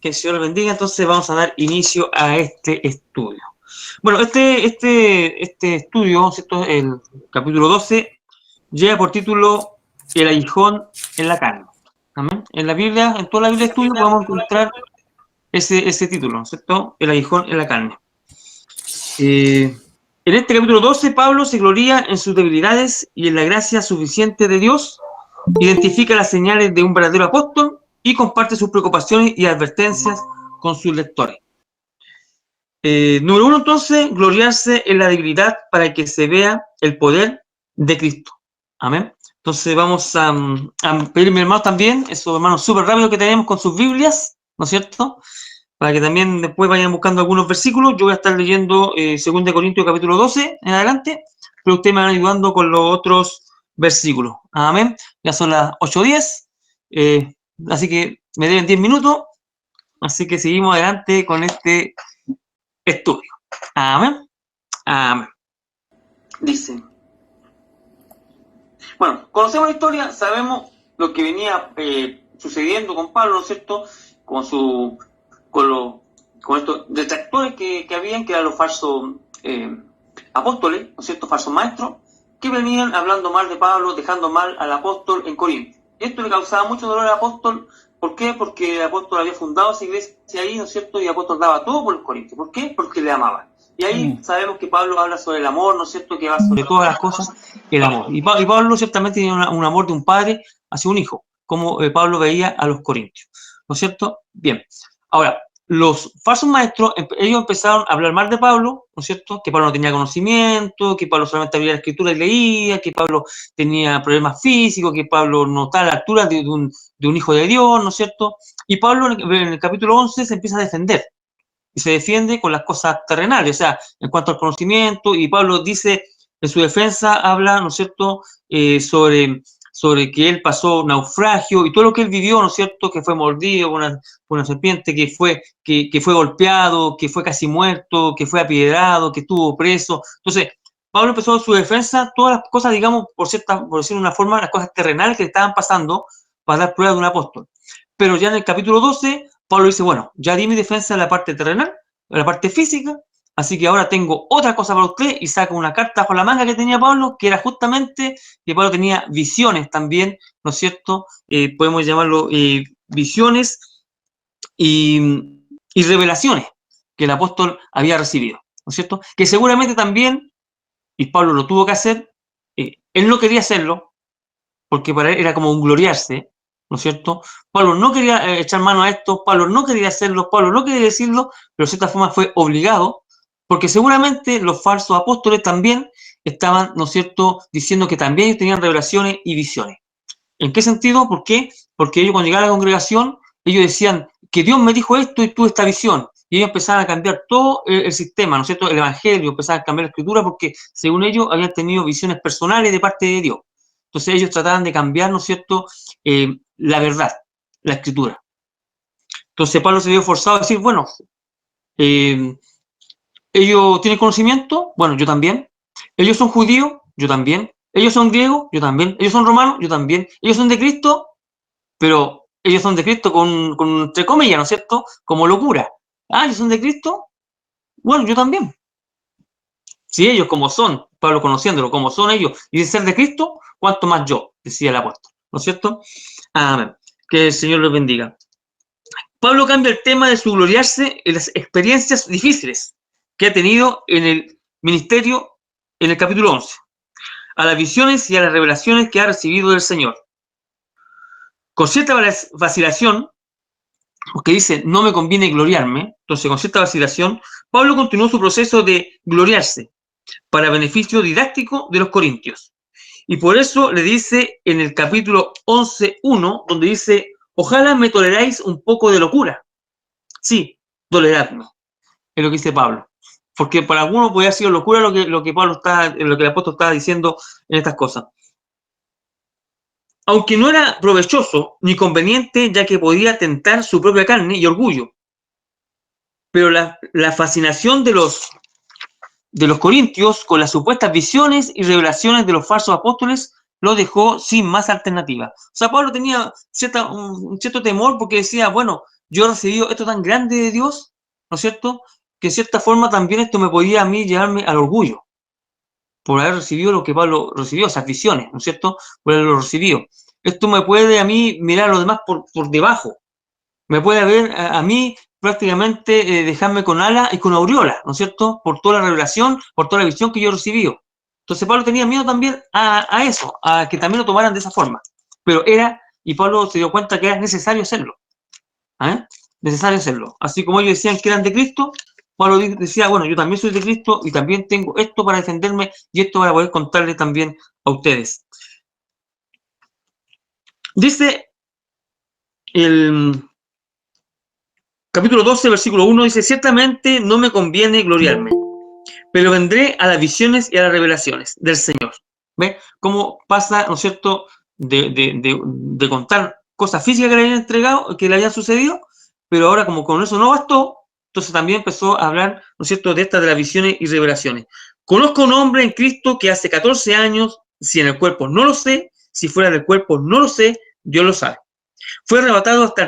Que el Señor bendiga. Entonces vamos a dar inicio a este estudio. Bueno, este estudio, ¿cierto? El capítulo 12, lleva por título El aguijón en la carne. ¿Amén? En la Biblia, en toda la Biblia de estudio podemos encontrar ese título, ¿cierto? El aguijón en la carne. En este capítulo 12, Pablo se gloría en sus debilidades y en la gracia suficiente de Dios, identifica las señales de un verdadero apóstol y comparte sus preocupaciones y advertencias con sus lectores. Número 1, entonces, gloriarse en la debilidad para que se vea el poder de Cristo. Amén. Entonces vamos a pedir, mi hermano, también, esos hermanos súper rápidos que tenemos con sus Biblias, ¿no es cierto? Para que también después vayan buscando algunos versículos. Yo voy a estar leyendo 2 Corintios capítulo 12 en adelante, pero ustedes me van ayudando con los otros versículos. Amén. Ya son las 8:10, así que me deben 10 minutos, así que seguimos adelante con este estudio. Amén. Amén. Dice, bueno, conocemos la historia, sabemos lo que venía sucediendo con Pablo, ¿no es cierto? Con estos detractores que habían, que eran los falsos apóstoles, ¿no es cierto? Falsos maestros, que venían hablando mal de Pablo, dejando mal al apóstol en Corinto. Esto le causaba mucho dolor al apóstol. ¿Por qué? Porque el apóstol había fundado esa iglesia ahí, ¿no es cierto? Y el apóstol daba todo por el Corinto. ¿Por qué? Porque le amaba. Y ahí sabemos que Pablo habla sobre el amor, ¿no es cierto? Que va sobre todas las cosas, el amor. Y Pablo ciertamente tenía un amor de un padre hacia un hijo, como Pablo veía a los corintios, ¿no es cierto? Bien. Ahora, los falsos maestros, ellos empezaron a hablar mal de Pablo, ¿no es cierto? Que Pablo no tenía conocimiento, que Pablo solamente abría la escritura y leía, que Pablo tenía problemas físicos, que Pablo no está a la altura de un hijo de Dios, ¿no es cierto? Y Pablo en el capítulo 11 se empieza a defender. Y se defiende con las cosas terrenales, o sea, en cuanto al conocimiento, y Pablo dice, en su defensa, habla, ¿no es cierto?, sobre que él pasó naufragio y todo lo que él vivió, ¿no es cierto?, que fue mordido por una serpiente, que fue golpeado, que fue casi muerto, que fue apiedrado, que estuvo preso. Entonces, Pablo empezó su defensa, todas las cosas, digamos, por decir de una forma, las cosas terrenales que le estaban pasando para dar prueba de un apóstol. Pero ya en el capítulo 12, Pablo dice, bueno, ya di mi defensa de la parte terrenal, de la parte física, así que ahora tengo otra cosa para usted, y saca una carta bajo la manga que tenía Pablo, que era justamente que Pablo tenía visiones también, ¿no es cierto? Podemos llamarlo visiones y revelaciones que el apóstol había recibido, ¿no es cierto? Que seguramente también, y Pablo lo tuvo que hacer, él no quería hacerlo, porque para él era como un gloriarse, ¿no es cierto? Pablo no quería echar mano a esto, Pablo no quería hacerlo, Pablo no quería decirlo, pero de cierta forma fue obligado, porque seguramente los falsos apóstoles también estaban, ¿no es cierto?, diciendo que también ellos tenían revelaciones y visiones. ¿En qué sentido? ¿Por qué? Porque ellos, cuando llegaban a la congregación, ellos decían que Dios me dijo esto y tuve esta visión. Y ellos empezaban a cambiar todo el sistema, ¿no es cierto?, el evangelio, empezaban a cambiar la escritura, porque según ellos habían tenido visiones personales de parte de Dios. Entonces ellos trataban de cambiar, ¿no es cierto?, la verdad, la escritura. Entonces Pablo se vio forzado a decir, bueno, ellos tienen conocimiento, bueno, yo también. Ellos son judíos, yo también. Ellos son griegos, yo también. Ellos son romanos, yo también. Ellos son de Cristo, pero ellos son de Cristo con entre comillas, ¿no es cierto?, como locura. Ah, ellos son de Cristo, bueno, yo también. Si ellos como son, Pablo conociéndolo, como son ellos, y de ser de Cristo, ¿cuánto más yo?, decía el apóstol, ¿no es cierto? Amén. Que el Señor los bendiga. Pablo cambia el tema de su gloriarse en las experiencias difíciles que ha tenido en el ministerio en el capítulo 11, a las visiones y a las revelaciones que ha recibido del Señor. Con cierta vacilación, porque dice, no me conviene gloriarme, entonces con cierta vacilación, Pablo continuó su proceso de gloriarse para beneficio didáctico de los corintios. Y por eso le dice en el capítulo 11:1, donde dice, ojalá me toleráis un poco de locura. Sí, toleradme, es lo que dice Pablo. Porque para algunos puede haber sido locura lo que el apóstol estaba diciendo en estas cosas. Aunque no era provechoso ni conveniente, ya que podía tentar su propia carne y orgullo. Pero la fascinación de los corintios con las supuestas visiones y revelaciones de los falsos apóstoles lo dejó sin más alternativa. O sea, Pablo tenía un cierto temor, porque decía, bueno, yo he recibido esto tan grande de Dios, ¿no es cierto?, que en cierta forma también esto me podía a mí llevarme al orgullo, por haber recibido lo que Pablo recibió, esas visiones, ¿no es cierto?, por haberlo recibido. Esto me puede a mí mirar a los demás por debajo, me puede ver a mí prácticamente dejarme con alas y con aureola, ¿no es cierto?, por toda la revelación, por toda la visión que yo he recibido. Entonces Pablo tenía miedo también a eso, a que también lo tomaran de esa forma. Pero y Pablo se dio cuenta que era necesario hacerlo. ¿Eh? Necesario hacerlo. Así como ellos decían que eran de Cristo, Pablo decía, bueno, yo también soy de Cristo y también tengo esto para defenderme y esto para poder contarle también a ustedes. Dice el capítulo 12, versículo 1, dice, ciertamente no me conviene gloriarme, pero vendré a las visiones y a las revelaciones del Señor. ¿Ve? Cómo pasa, ¿no es cierto?, de contar cosas físicas que le habían entregado, que le habían sucedido, pero ahora como con eso no bastó, entonces también empezó a hablar, ¿no es cierto?, de estas de las visiones y revelaciones. Conozco a un hombre en Cristo que hace 14 años, si en el cuerpo no lo sé, si fuera del cuerpo no lo sé, Dios lo sabe. Fue arrebatado hasta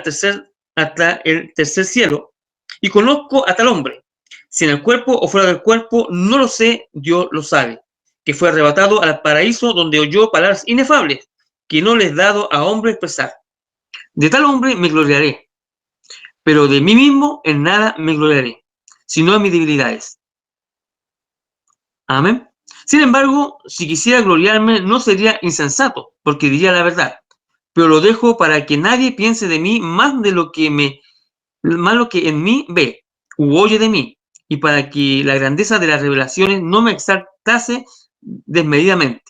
el tercer cielo, y conozco a tal hombre, si en el cuerpo o fuera del cuerpo, no lo sé, Dios lo sabe, que fue arrebatado al paraíso donde oyó palabras inefables, que no les he dado a hombre expresar. De tal hombre me gloriaré, pero de mí mismo en nada me gloriaré, sino en mis debilidades. Amén. Sin embargo, si quisiera gloriarme, no sería insensato, porque diría la verdad, pero lo dejo para que nadie piense de mí más de lo que en mí ve u oye de mí, y para que la grandeza de las revelaciones no me exaltase desmedidamente.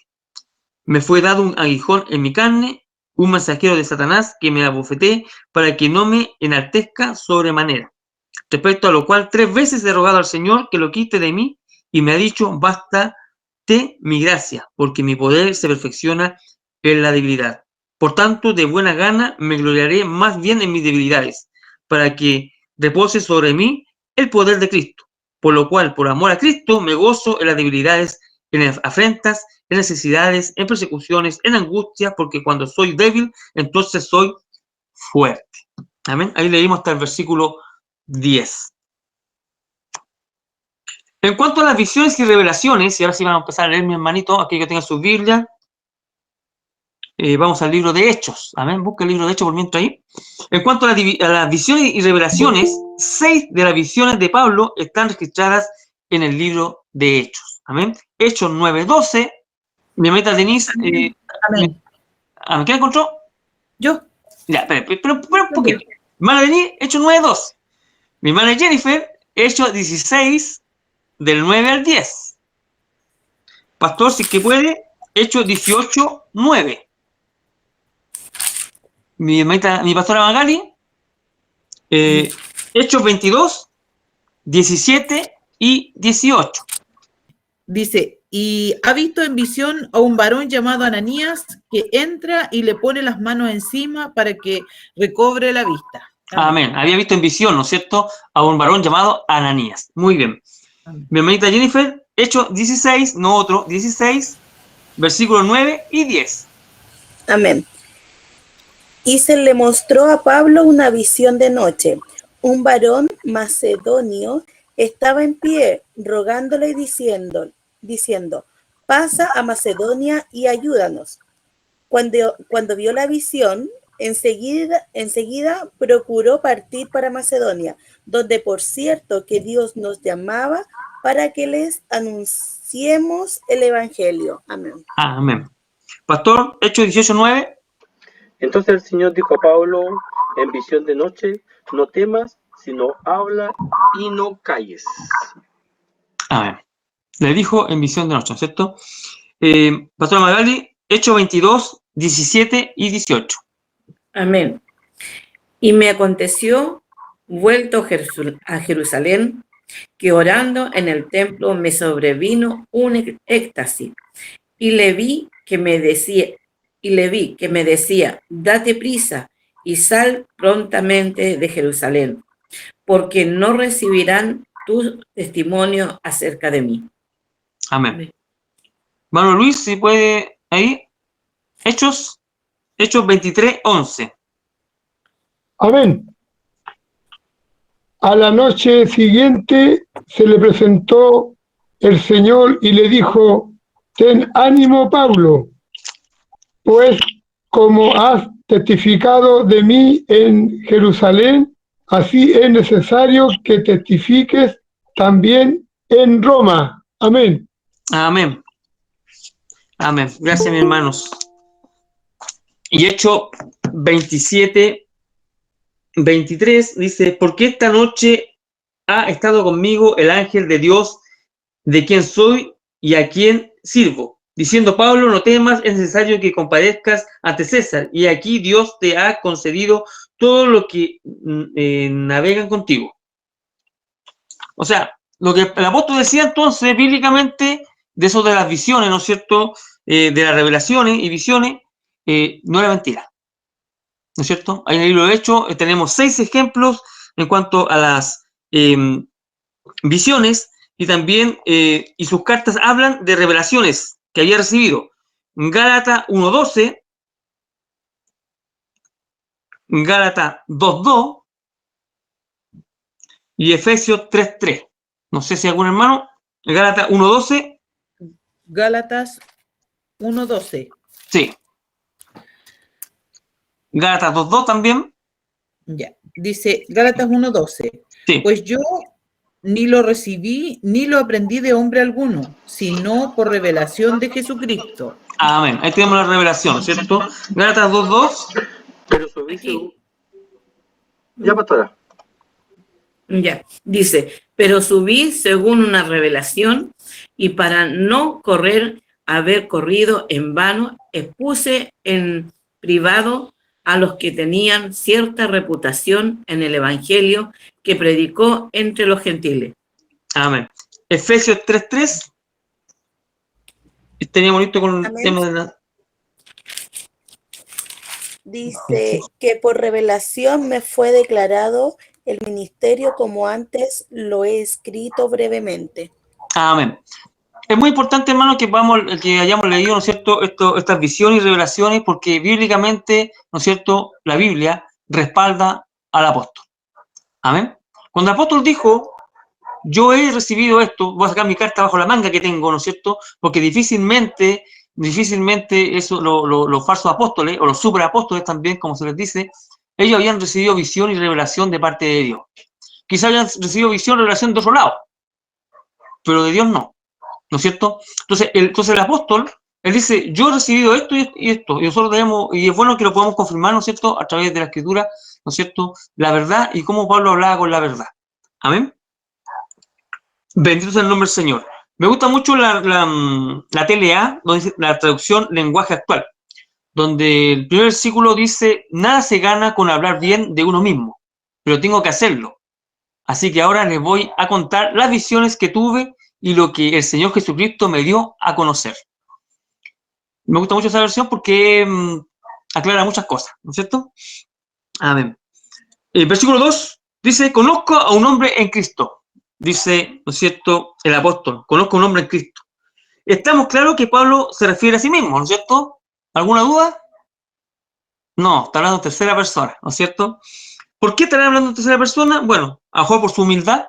Me fue dado un aguijón en mi carne, un mensajero de Satanás que me abofeté para que no me enaltezca sobremanera. Respecto a lo cual 3 veces he rogado al Señor que lo quite de mí, y me ha dicho, bástate mi gracia, porque mi poder se perfecciona en la debilidad. Por tanto, de buena gana me gloriaré más bien en mis debilidades, para que repose sobre mí el poder de Cristo. Por lo cual, por amor a Cristo, me gozo en las debilidades, en las afrentas, en necesidades, en persecuciones, en angustias, porque cuando soy débil, entonces soy fuerte. Amén. Ahí leímos hasta el versículo 10. En cuanto a las visiones y revelaciones, y ahora sí vamos a empezar a leer, mi hermanito, aquí que tenga su Biblia, vamos al libro de Hechos. Amén. Busca el libro de Hechos por mientras ahí. En cuanto a las visiones y revelaciones, 6 de las visiones de Pablo están registradas en el libro de Hechos. Amén. Hechos 9:12. Mi hermanita Denise. Amén. ¿Quién encontró? Yo. Ya, pero un poquito. Mi hermana Denise, Hechos 9:2. Mi hermana Jennifer, Hechos 16, del 9 al 10. Pastor, si es que puede, Hechos 18:9. Mi pastora Magali, Hechos 22, 17 y 18. Dice, y ha visto en visión a un varón llamado Ananías que entra y le pone las manos encima para que recobre la vista. Amén. Había visto en visión, ¿no es cierto?, a un varón llamado Ananías. Muy bien. Amén. Mi hermanita Jennifer, Hechos 16, no otro, 16, versículos 9 y 10. Amén. Y se le mostró a Pablo una visión de noche. Un varón macedonio estaba en pie, rogándole y diciendo, pasa a Macedonia y ayúdanos. Cuando vio la visión, enseguida procuró partir para Macedonia, donde por cierto que Dios nos llamaba para que les anunciemos el evangelio. Amén. Amén. Pastor, Hechos 18:9. Entonces el Señor dijo a Pablo en visión de noche, no temas, sino habla y no calles. Amén. Le dijo en visión de noche, ¿cierto? Pastor Magali, Hechos 22, 17 y 18. Amén. Y me aconteció, vuelto a Jerusalén, que orando en el templo me sobrevino un éxtasis, y le vi que me decía, date prisa y sal prontamente de Jerusalén, porque no recibirán tu testimonio acerca de mí. Amén. Hermano Luis, si puede ahí. Hechos 23, 11. Amén. A la noche siguiente se le presentó el Señor y le dijo: ten ánimo, Pablo, pues como has testificado de mí en Jerusalén, así es necesario que testifiques también en Roma. Amén. Amén. Amén. Gracias, mis hermanos. Y Hechos 27, 23 dice: porque esta noche ha estado conmigo el ángel de Dios, de quien soy y a quien sirvo, diciendo: Pablo, no temas, es necesario que comparezcas ante César, y aquí Dios te ha concedido todo lo que navegan contigo. O sea, lo que el apóstol decía entonces, bíblicamente, de eso de las visiones, ¿no es cierto?, de las revelaciones y visiones, no era mentira, ¿no es cierto? Ahí en el libro de Hechos tenemos 6 ejemplos en cuanto a las visiones, y también y sus cartas hablan de revelaciones que había recibido. Gálatas 1:12, Gálatas 2:2 y Efesios 3:3. No sé si algún hermano. Gálatas 1:12. Gálatas 1:12. Sí. Gálatas 2:2 también. Ya. Dice Gálatas 1:12. Sí. Pues yo ni lo recibí ni lo aprendí de hombre alguno, sino por revelación de Jesucristo. Amén. Ahí tenemos la revelación, ¿cierto? Gálatas 2:2. Pero subí Aquí. Ya, pastora. Ya, dice, pero subí según una revelación, y para no haber corrido en vano, expuse en privado a los que tenían cierta reputación en el evangelio que predicó entre los gentiles. Amén. Efesios 3:3. Teníamos listo con el Amén. tema de la... Dice que por revelación me fue declarado el ministerio como antes lo he escrito brevemente. Amén. Es muy importante, hermano, que hayamos leído, ¿no es cierto?, estas visiones y revelaciones, porque bíblicamente, ¿no es cierto?, la Biblia respalda al apóstol. Amén. Cuando el apóstol dijo: yo he recibido esto, voy a sacar mi carta bajo la manga que tengo, ¿no es cierto?, porque difícilmente eso, los falsos apóstoles, o los superapóstoles también, como se les dice, ellos habían recibido visión y revelación de parte de Dios. Quizás habían recibido visión y revelación de otro lado, pero de Dios no. ¿No es cierto? Entonces el apóstol, él dice: yo he recibido esto y esto, y nosotros tenemos, y es bueno que lo podamos confirmar, ¿no es cierto?, a través de la Escritura, ¿no es cierto?, la verdad y cómo Pablo hablaba con la verdad. Amén. Bendito sea el nombre del Señor. Me gusta mucho la TLA, donde dice la traducción lenguaje actual, donde el primer versículo dice: nada se gana con hablar bien de uno mismo, pero tengo que hacerlo. Así que ahora les voy a contar las visiones que tuve y lo que el Señor Jesucristo me dio a conocer. Me gusta mucho esa versión porque aclara muchas cosas, ¿no es cierto? Amén. El versículo 2 dice: conozco a un hombre en Cristo. Dice, ¿no es cierto?, el apóstol: conozco a un hombre en Cristo. Estamos claros que Pablo se refiere a sí mismo, ¿no es cierto? ¿Alguna duda? No, está hablando en tercera persona, ¿no es cierto? ¿Por qué estará hablando en tercera persona? Bueno, a lo mejor por su humildad,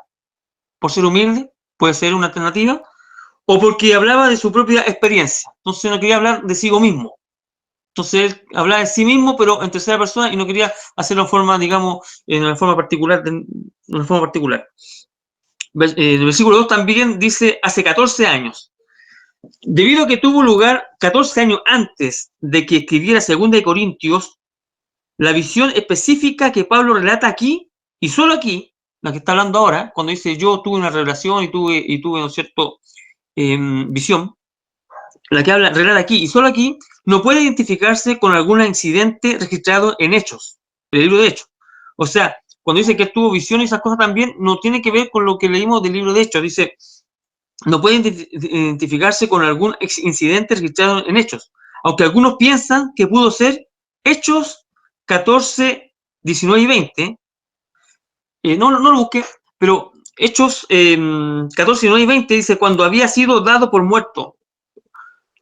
por ser humilde, puede ser una alternativa, o porque hablaba de su propia experiencia. Entonces no quería hablar de sí mismo. Entonces él hablaba de sí mismo, pero en tercera persona, y no quería hacerlo en forma, digamos, en una forma particular. El versículo 2 también dice: hace 14 años. Debido a que tuvo lugar 14 años antes de que escribiera 2 de Corintios, la visión específica que Pablo relata aquí, y solo aquí, la que está hablando ahora, cuando dice: yo tuve una revelación y tuve ¿no es cierto?, visión, la que relata aquí y solo aquí, no puede identificarse con algún incidente registrado en Hechos, el libro de Hechos. O sea, cuando dice que tuvo visión y esas cosas también, no tiene que ver con lo que leímos del libro de Hechos. Dice: no puede identificarse con algún incidente registrado en Hechos, aunque algunos piensan que pudo ser Hechos 14, 19 y 20. No lo busqué, pero Hechos 14, 19 y 20 dice: cuando había sido dado por muerto.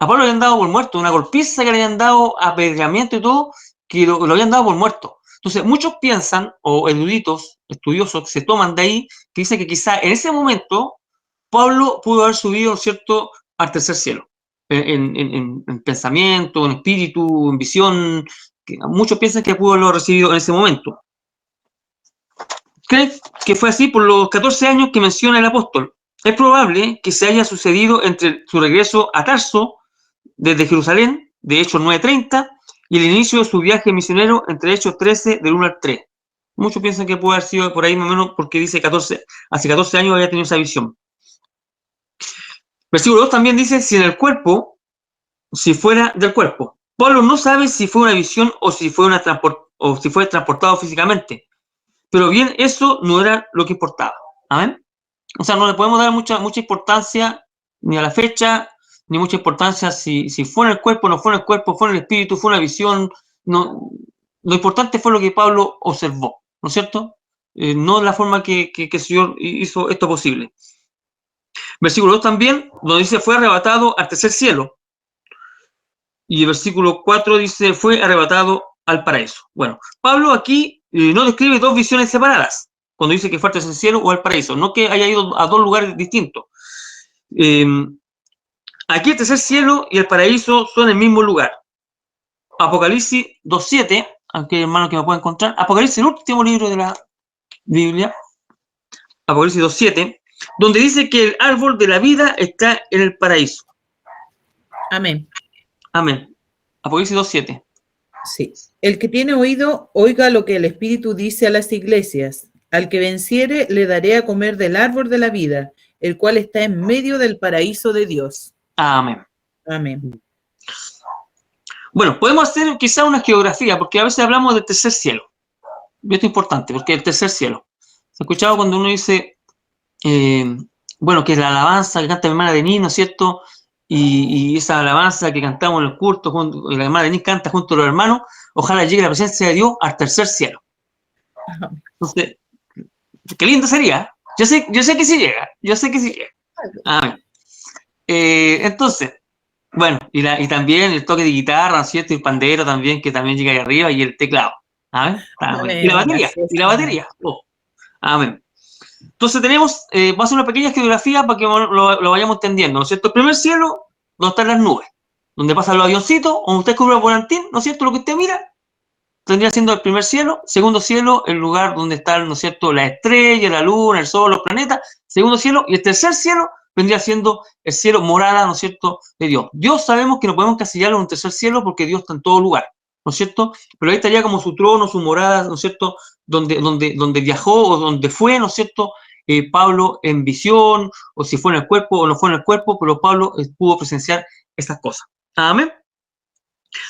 A Pablo le habían dado por muerto, una golpiza que le habían dado, apedreamiento y todo, que lo habían dado por muerto. Entonces, muchos piensan, o eruditos, estudiosos, se toman de ahí, que dicen que quizá en ese momento Pablo pudo haber subido, ¿cierto?, al tercer cielo, en pensamiento, en espíritu, en visión. Muchos piensan que pudo haberlo recibido en ese momento. Creen que fue así por los 14 años que menciona el apóstol. Es probable que se haya sucedido entre su regreso a Tarso, desde Jerusalén, de Hechos 9:30, y el inicio de su viaje misionero entre Hechos 13, del 1 al 3. Muchos piensan que puede haber sido por ahí más o menos porque dice hace 14 años había tenido esa visión. Versículo 2 también dice, si en el cuerpo, si fuera del cuerpo. Pablo no sabe si fue una visión o si fue transportado físicamente. Pero bien, eso no era lo que importaba. ¿Amén? O sea, no le podemos dar mucha importancia ni a la fecha, ni mucha importancia si fue en el cuerpo, no fue en el cuerpo, fue en el espíritu, fue una visión. No, lo importante fue lo que Pablo observó, ¿no es cierto? No la forma que el Señor hizo esto posible. Versículo 2 también, donde dice, fue arrebatado al tercer cielo. Y el versículo 4 dice, fue arrebatado al paraíso. Bueno, Pablo aquí no describe dos visiones separadas, cuando dice que fue al tercer cielo o al paraíso, no que haya ido a dos lugares distintos. Aquí el tercer cielo y el paraíso son el mismo lugar. Apocalipsis 2:7, aunque hay hermanos que me pueden encontrar, Apocalipsis, el último libro de la Biblia, Apocalipsis 2:7, donde dice que el árbol de la vida está en el paraíso. Amén. Amén. Apocalipsis 2:7. Sí. El que tiene oído, oiga lo que el Espíritu dice a las iglesias. Al que venciere, le daré a comer del árbol de la vida, el cual está en medio del paraíso de Dios. Amén. Amén. Bueno, podemos hacer quizá una geografía, porque a veces hablamos del tercer cielo. Y esto es importante, porque el tercer cielo. Se ha escuchado cuando uno dice, bueno, que la alabanza que canta mi hermana Denis, ¿no es cierto? Y esa alabanza que cantamos en el culto, la hermana Denis canta junto a los hermanos, ojalá llegue la presencia de Dios al tercer cielo. Entonces, qué lindo sería. Yo sé que sí llega, Amén. Entonces, bueno, y también el toque de guitarra, ¿no es cierto? Y el pandero también, que también llega ahí arriba, y el teclado. Amén. Amén. Y la batería. Oh. Amén. Entonces vamos a hacer una pequeña geografía para que lo vayamos entendiendo, ¿no es cierto? El primer cielo, donde están las nubes, donde pasan los avioncitos, donde usted cubre el volantín, ¿no es cierto? Lo que usted mira, tendría siendo el primer cielo. Segundo cielo, el lugar donde están, ¿no es cierto?, las estrellas, la luna, el sol, los planetas. Segundo cielo. Y el tercer cielo vendría siendo el cielo morada, ¿no es cierto?, de Dios. Dios sabemos que no podemos encasillarlo en un tercer cielo porque Dios está en todo lugar, ¿no es cierto? Pero ahí estaría como su trono, su morada, ¿no es cierto?, donde viajó o donde fue, ¿no es cierto?, Pablo en visión, o si fue en el cuerpo o no fue en el cuerpo, pero Pablo pudo presenciar estas cosas. Amén.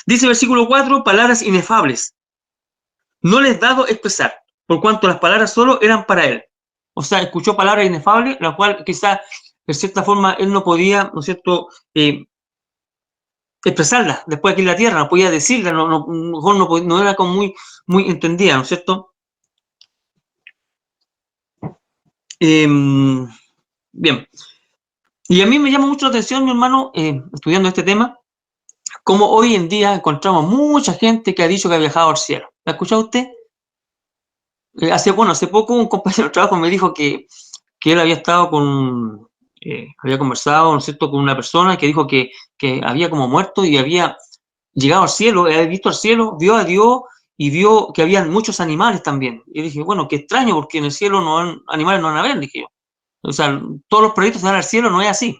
Dice el versículo 4, palabras inefables. No les dado expresar, por cuanto las palabras solo eran para él. O sea, escuchó palabras inefables, la cual quizás, de cierta forma, él no podía, ¿no es cierto?, expresarlas después aquí en la tierra, no podía decirlas, no era como muy entendida, ¿no es cierto? Bien. Y a mí me llama mucho la atención, mi hermano, estudiando este tema, cómo hoy en día encontramos mucha gente que ha dicho que ha viajado al cielo. ¿La ha escuchado usted? Hace poco un compañero de trabajo me dijo que él había estado había conversado, ¿no es cierto?, con una persona que dijo que había como muerto y había llegado al cielo, había visto al cielo, vio a Dios y vio que había muchos animales también. Y dije, bueno, qué extraño, porque en el cielo animales no van a haber, dije yo. O sea, todos los proyectos van al cielo, no es así,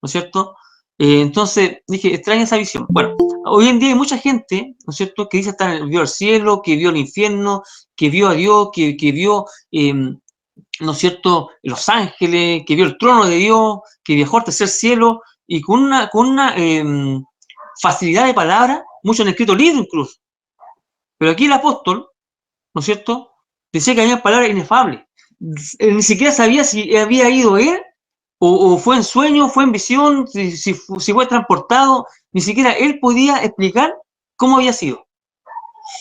¿no es cierto? Entonces dije, extraña esa visión. Bueno, hoy en día hay mucha gente, ¿no es cierto?, que dice que vio el cielo, que vio el infierno, que vio a Dios, que vio, ¿no es cierto?, los ángeles, que vio el trono de Dios, que viajó al tercer cielo, y con una facilidad de palabra, muchos han escrito libros incluso. Pero aquí el apóstol, ¿no es cierto?, decía que había palabras inefables. Ni siquiera sabía si había ido él, o fue en sueño, fue en visión, si fue transportado. Ni siquiera él podía explicar cómo había sido.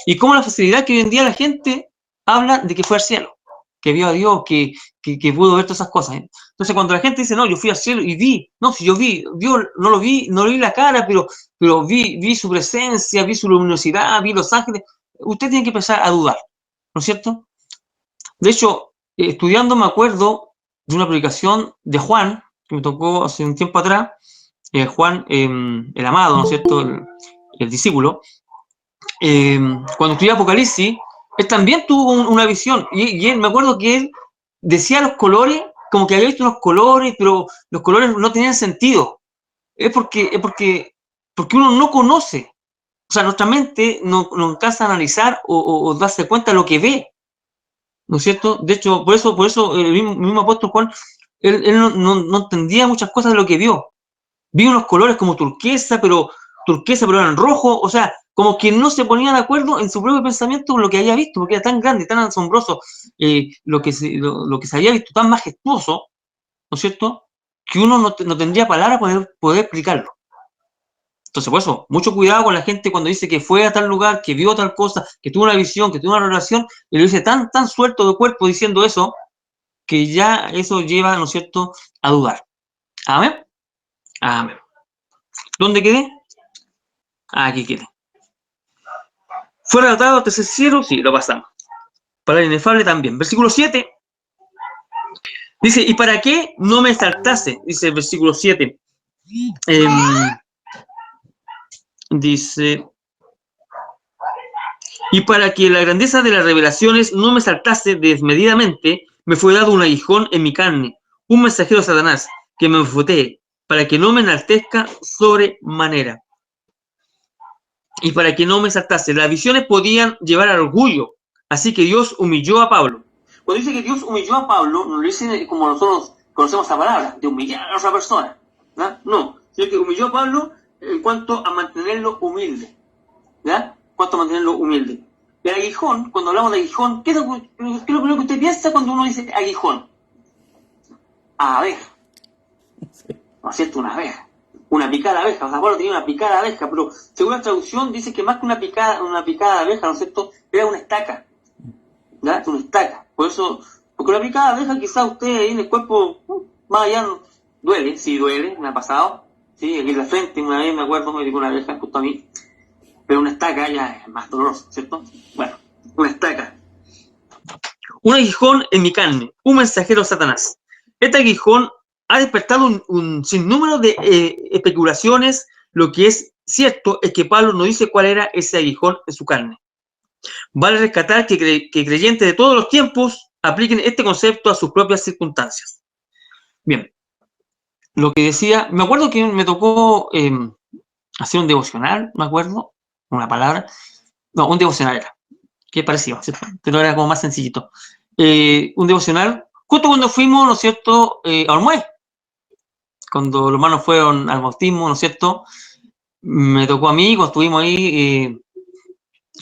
Y cómo la facilidad que hoy en día la gente habla de que fue al cielo, que vio a Dios, que pudo ver todas esas cosas. Entonces cuando la gente dice, no, yo fui al cielo y vi, no, si yo vi, Dios no lo vi la cara, pero vi su presencia, vi su luminosidad, vi los ángeles. usted tiene que empezar a dudar, ¿no es cierto? De hecho, estudiando me acuerdo de una publicación de Juan, que me tocó hace un tiempo atrás, Juan, el amado, ¿no es cierto?, el discípulo, cuando estudié Apocalipsis, él también tuvo una visión, y él, me acuerdo que él decía los colores, como que había visto unos colores, pero los colores no tenían sentido. Es porque uno no conoce. O sea, nuestra mente no alcanza a analizar o darse cuenta de lo que ve, ¿no es cierto? De hecho, por eso el mismo apóstol Juan, él no entendía muchas cosas de lo que vio. Vio unos colores como turquesa, pero eran rojos, o sea, como que no se ponía de acuerdo en su propio pensamiento con lo que había visto, porque era tan grande, tan asombroso, lo que se había visto, tan majestuoso, ¿no es cierto?, que uno no tendría palabras para poder explicarlo. Entonces, por eso, mucho cuidado con la gente cuando dice que fue a tal lugar, que vio tal cosa, que tuvo una visión, que tuvo una relación, y lo dice tan suelto de cuerpo diciendo eso, que ya eso lleva, ¿no es cierto?, a dudar. Amén. Amén. ¿Dónde quedé? Aquí quedé. ¿Fue relatado tercer cielo? Sí, lo pasamos. Para el inefable también. Versículo 7. Dice, ¿y para qué no me exaltase? Dice el versículo 7. Dice, y para que la grandeza de las revelaciones no me saltase desmedidamente, me fue dado un aguijón en mi carne, un mensajero de Satanás, que me bofetee, para que no me enaltezca sobremanera. Y para que no me saltase. Las visiones podían llevar al orgullo, así que Dios humilló a Pablo. Cuando dice que Dios humilló a Pablo, no lo dice como nosotros conocemos esa palabra, de humillar a otra persona, ¿verdad? No, sino que humilló a Pablo en cuanto a mantenerlo humilde, ¿ya? En cuanto a mantenerlo humilde. El aguijón, cuando hablamos de aguijón, ¿qué es lo primero que usted piensa cuando uno dice aguijón? Abeja. ¿No es cierto? Una abeja. Una picada de abeja. O sea, Pablo tenía una picada de abeja, pero según la traducción dice que más que una picada de abeja, ¿no es cierto?, era una estaca. ¿Ya? Una estaca. Por eso, porque una picada de abeja quizás usted ahí en el cuerpo, más allá, duele, sí duele, me ha pasado. Sí, aquí en la frente, una vez me acuerdo, me dio una abeja justo a mí. Pero una estaca ya es más doloroso, ¿cierto? Bueno, una estaca. Un aguijón en mi carne, un mensajero de Satanás. Este aguijón ha despertado un sinnúmero de especulaciones. Lo que es cierto es que Pablo no dice cuál era ese aguijón en su carne. Vale rescatar que creyentes de todos los tiempos apliquen este concepto a sus propias circunstancias. Bien, lo que decía, me acuerdo que me tocó hacer un devocional, me acuerdo, una palabra, no, un devocional era, que parecía, ¿cierto?, pero era como más sencillito. Un devocional, justo cuando fuimos, ¿no es cierto?, a Olmué, cuando los hermanos fueron al bautismo, ¿no es cierto?, me tocó a mí, cuando estuvimos ahí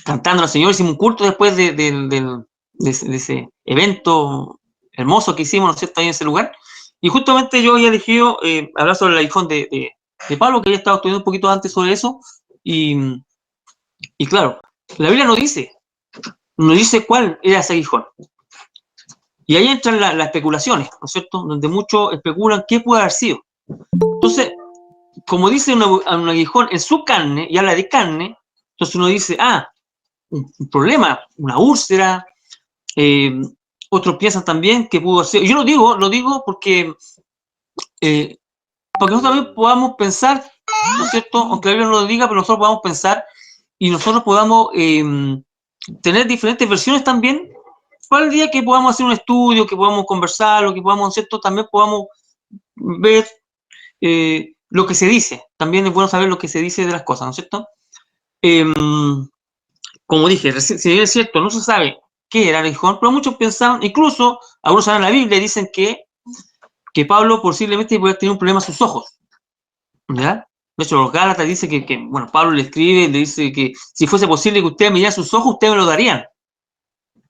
cantando al Señor, hicimos un culto después de ese evento hermoso que hicimos, ¿no es cierto?, ahí en ese lugar, y justamente yo había elegido hablar sobre el aguijón de Pablo, que había estado estudiando un poquito antes sobre eso, y claro, la Biblia no dice cuál era ese aguijón. Y ahí entran las especulaciones, ¿no es cierto?, donde muchos especulan qué puede haber sido. Entonces, como dice un aguijón en su carne, y habla de carne, entonces uno dice, un problema, una úlcera. Otros piensan también que pudo ser. Yo lo digo porque nosotros también podamos pensar, ¿no es cierto?, aunque la Biblia no lo diga, pero nosotros podamos pensar y nosotros podamos tener diferentes versiones también, para el día que podamos hacer un estudio, que podamos conversarlo, que podamos, ¿cierto?, también podamos ver lo que se dice. También es bueno saber lo que se dice de las cosas, ¿no es cierto? Como dije, si bien es cierto, no se sabe qué era el aguijón, pero muchos pensaban, incluso algunos saben la Biblia y dicen que Pablo posiblemente puede tener un problema en sus ojos, ¿ya? De hecho, los Gálatas dicen que bueno, Pablo le escribe, le dice que si fuese posible que ustedes me dieran sus ojos, ustedes me lo darían.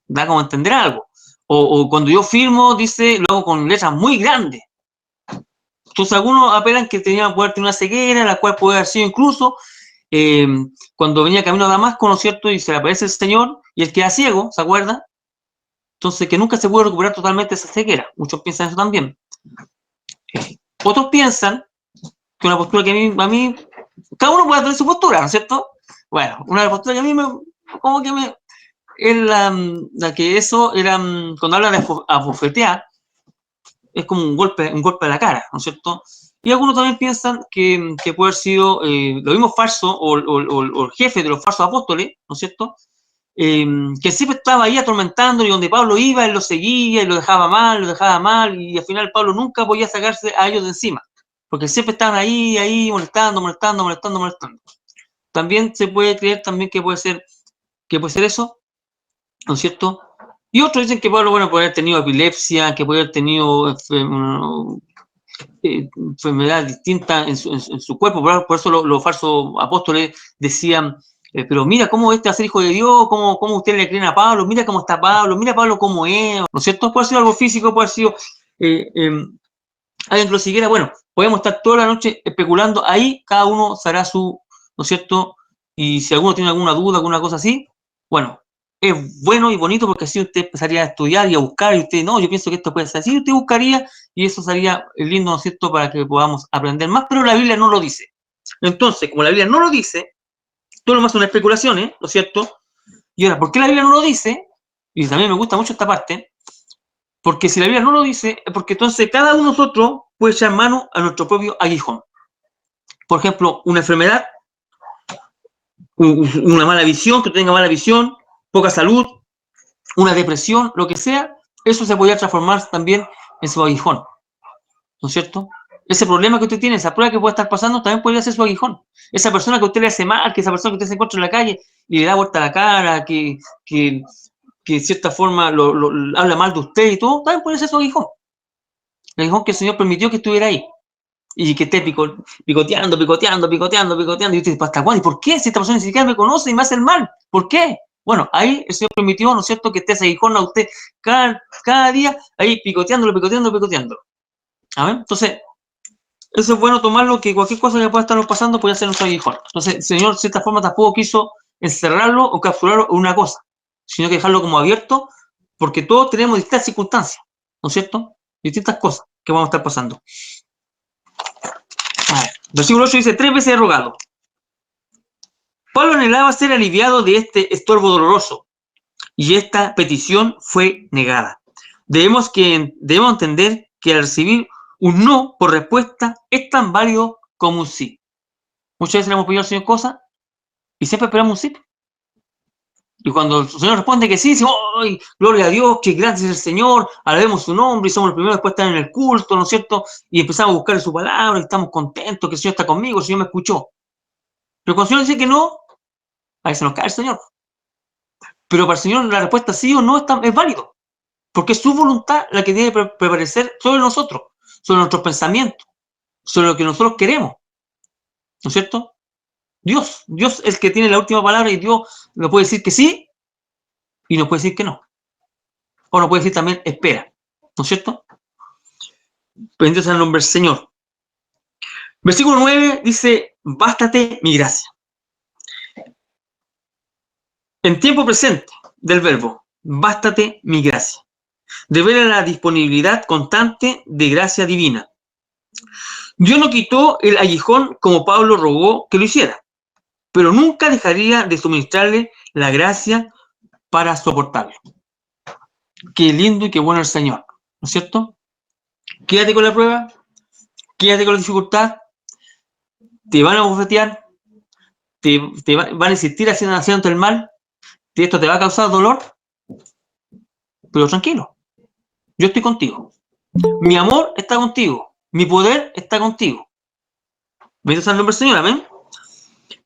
Da como entender algo. O cuando yo firmo, dice, lo hago con letras muy grandes. Entonces algunos apelan que poder tener una ceguera, la cual puede haber sido incluso cuando venía camino a Damasco, ¿no es cierto?, y se le aparece el Señor y él queda ciego, ¿se acuerdan? Entonces que nunca se puede recuperar totalmente esa ceguera. Muchos piensan eso también. Otros piensan que una postura que a mí, cada uno puede tener su postura, ¿no es cierto? Bueno, una postura que a mí como que me... Es la que eso era, cuando habla de abofetear, es como un golpe a la cara, ¿no es cierto? Y algunos también piensan que puede haber sido los mismos falsos o el jefe de los falsos apóstoles, ¿no es cierto? Que siempre estaba ahí atormentando y donde Pablo iba, él lo seguía y lo dejaba mal, y al final Pablo nunca podía sacarse a ellos de encima, porque siempre estaban ahí, molestando. También se puede creer también que puede ser eso, ¿no es cierto? Y otros dicen que Pablo, bueno, puede haber tenido epilepsia, que puede haber tenido enfermedades distintas en su cuerpo, por eso los falsos apóstoles decían, pero mira cómo este va a ser hijo de Dios, cómo ustedes le creen a Pablo, mira cómo está Pablo, mira Pablo cómo es, ¿no es cierto? Puede ser algo físico, puede haber sido alguien que lo siguiera. Bueno, podemos estar toda la noche especulando, ahí cada uno hará su, ¿no es cierto? Y si alguno tiene alguna duda, alguna cosa así, bueno, es bueno y bonito porque así usted empezaría a estudiar y a buscar, y usted, no, yo pienso que esto puede ser así, usted buscaría, y eso sería lindo, ¿no es cierto?, para que podamos aprender más, pero la Biblia no lo dice. Entonces, como la Biblia no lo dice, todo lo más son especulaciones, ¿no es cierto? Y ahora, ¿por qué la Biblia no lo dice? Y también me gusta mucho esta parte, porque si la Biblia no lo dice, es porque entonces cada uno de nosotros puede echar mano a nuestro propio aguijón. Por ejemplo, una enfermedad, una mala visión, que tenga mala visión, poca salud, una depresión, lo que sea, eso se podría transformar también en su aguijón, ¿no es cierto? Ese problema que usted tiene, esa prueba que puede estar pasando, también podría ser su aguijón. Esa persona que usted le hace mal, que esa persona que usted se encuentra en la calle y le da vuelta a la cara, que de cierta forma habla mal de usted y todo, también puede ser su aguijón. El aguijón que el Señor permitió que estuviera ahí. Y que esté picoteando, y usted dice, ¿hasta cuándo? ¿Y por qué? Si esta persona ni siquiera me conoce y me hace el mal, ¿por qué? Bueno, ahí el Señor permitió, ¿no es cierto?, que esté ese aguijón a usted cada día, ahí picoteándolo. ¿Amén? Entonces, eso es bueno tomarlo, que cualquier cosa que pueda estarnos pasando puede ser nuestro aguijón. Entonces, el Señor, de cierta forma, tampoco quiso encerrarlo o capturarlo en una cosa, sino que dejarlo como abierto, porque todos tenemos distintas circunstancias, ¿no es cierto? Distintas cosas que vamos a estar pasando. Versículo 8 dice, 3 veces he rogado. Pablo anhelaba ser aliviado de este estorbo doloroso, y esta petición fue negada. Debemos entender que al recibir un no por respuesta es tan válido como un sí. Muchas veces le hemos pedido al Señor cosas y siempre esperamos un sí. Y cuando el Señor responde que sí, decimos, ¡ay, gloria a Dios, qué grande es el Señor! Alabemos su nombre y somos los primeros después de estar en el culto, ¿no es cierto? Y empezamos a buscar su palabra y estamos contentos que el Señor está conmigo, el Señor me escuchó. Pero cuando el Señor dice que no, ahí se nos cae el Señor. Pero para el Señor la respuesta sí o no es válido, porque es su voluntad la que debe prevalecer sobre nosotros, sobre nuestros pensamientos, sobre lo que nosotros queremos, ¿no es cierto? Dios es el que tiene la última palabra y Dios nos puede decir que sí y nos puede decir que no. O nos puede decir también espera, ¿no es cierto? Bendito sea el nombre del Señor. Versículo 9 dice, bástate mi gracia. En tiempo presente del verbo, bástate mi gracia. Revela la disponibilidad constante de gracia divina. Dios no quitó el aguijón como Pablo rogó que lo hiciera, pero nunca dejaría de suministrarle la gracia para soportarlo. Qué lindo y qué bueno el Señor, ¿no es cierto? Quédate con la prueba, quédate con la dificultad, te van a bofetear, te van a insistir haciendo el mal, esto te va a causar dolor, pero tranquilo, yo estoy contigo. Mi amor está contigo, mi poder está contigo. Bendito sea el nombre del Señor, amén.